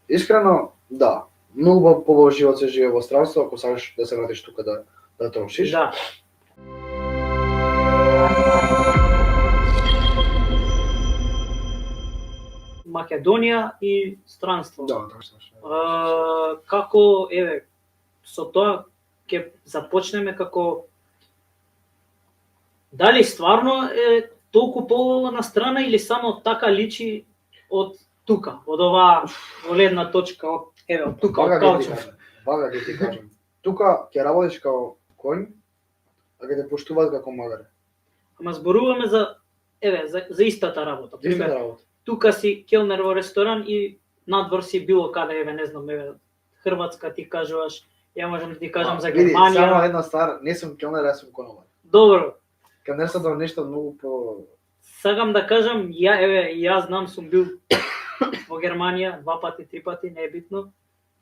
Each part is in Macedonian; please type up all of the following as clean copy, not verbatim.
Искрено, да. Многу побоljši живот се живее во странство ако сакаш да се вратиш тука да трошиш. Да. Македонија и странство. Да, точно. Како, еве, со тоа ќе започнеме како дали стварно е толку поголема страна или само така личи од тука, од оваа гледна точка, од тука, од каучев. Бага да ти кажам. Тука ќе работиш како конј, а ќе те поштуваат како магаре. Ама зборуваме за истата работа. За истата работа. Тука си келнер во ресторан и надвор си било каде, не знам, Хрватска ти кажуваш, ја можам да ти кажам за Германија. Види, само една стvar, не сум келнер, јас сум конобар. Добро. Келнерството е нешто многу по... Сакам да кажам, јас знам, сум бил во Германија 2 пати, 3 пати, не е битно.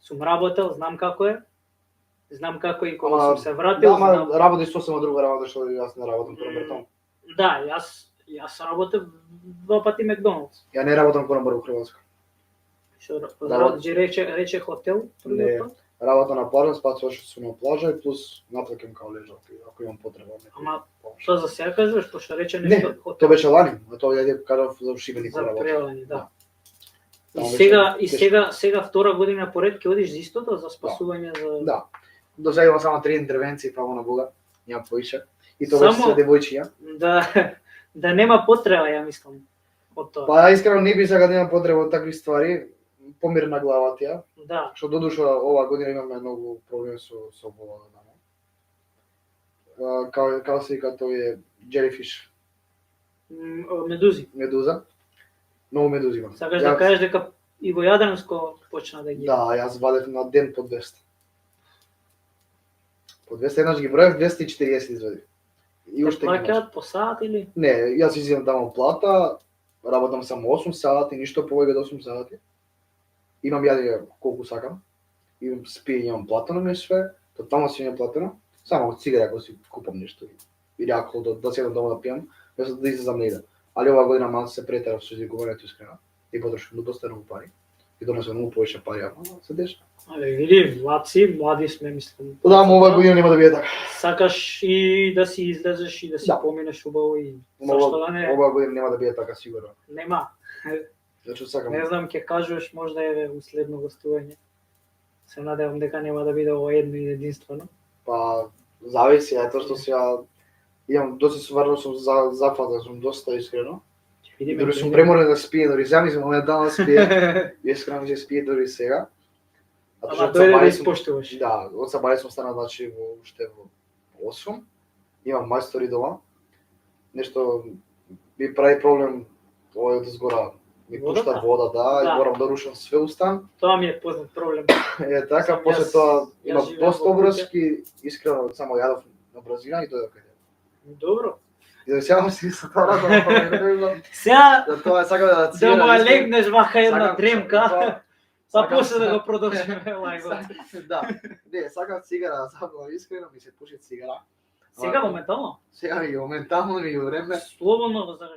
Сум работел, знам како е. Знам како и кога сум се вратил. Да, ама работиш сосема друга работа, што јас не работам конобар таму. Да, јас работев 2 пати Макдоналдс. Ја не работам конобар во Хрватска. Што рече хотел првиот пат? Работа на плажа, спасуваш сум на плажа и плюс наплакам као лежалки, ако имам потреба. Ама тоа за сега кажуваш, пошто рече Не, нешто хотел. тоа беше лани, а тоа ја кажав за Шибеник За работа. прелани, да. Таму Сега втора година поред ќе одиш за истото, за спасување за... Да. До сега има само 3 интервенции, фала на Бога, няма поише. И тоа беше се девојчиња. Да нема потреба, ја мислам, од тоа. Па искрено не би сакал да има потреба од такви ствари, помирна глава тија. Да. Што додуша оваа година имаме многу проблеми со вода таму. Као се вика тој е jellyfish. Медузи. Медуза. Многу медузи има. Сакаш да кажеш дека и во Јадранско почна да ги... Да, јас вадев на ден по 200. По 200 еднаш ги броев, 240 извадив. И уште ги плаќаат по саат или? Не, јас изидам таму плата, работам само 8 сати, ништо повеќе од 8 сати. Имам јадење колку сакам. И спиење, имам платено ми све, то таму си имам платено. Само цигара ако си купам нешто или алкохол да седам дома да пијам, без да излезам не иде. Али оваа година малку се претерав со изигувањето искрено. И потрошив доста многу пари. И донесов многу повеќе пари, ама се деша. Види, млади сме, мислам. Да, ама оваа година нема да биде така. Сакаш и да си излезеш и да си поминеш убаво и зашто да не? Оваа година нема да биде така сигурно. Нема. Зашто сакам. Не знам, ќе кажуваш можда е следно гостување. Се надевам дека нема да биде ово едно и единствено. Па, зависи, ето што сега имам доста сварно сум зафатен, сум доста искрено. Дори сум преморен да спијам, дори сега мислам моментално спијам. Искрено ми се спие дори сега. Ама дојде да испоштуваш. Да, од сабаје сум станал значи уште во 8. Имам мајстори дома. Нешто ми прави проблем овој од згора. Ми пушта вода, и морам да рушам све устан. Тоа ми е познат проблем. Е така, после тоа има доста обрски, искрено само јадов на бразина и дојдов кај тебе. Добро. И да сеам си со тоа разговор. Сега да тоа сакам да цирам. Да му легнеш вака една дремка. Па после да го продолжиме лајвот. Да. Не, сакам цигара, сакам искрено ми се пуши цигара. Сега моментално? Сега ми моментално ми време. Слободно да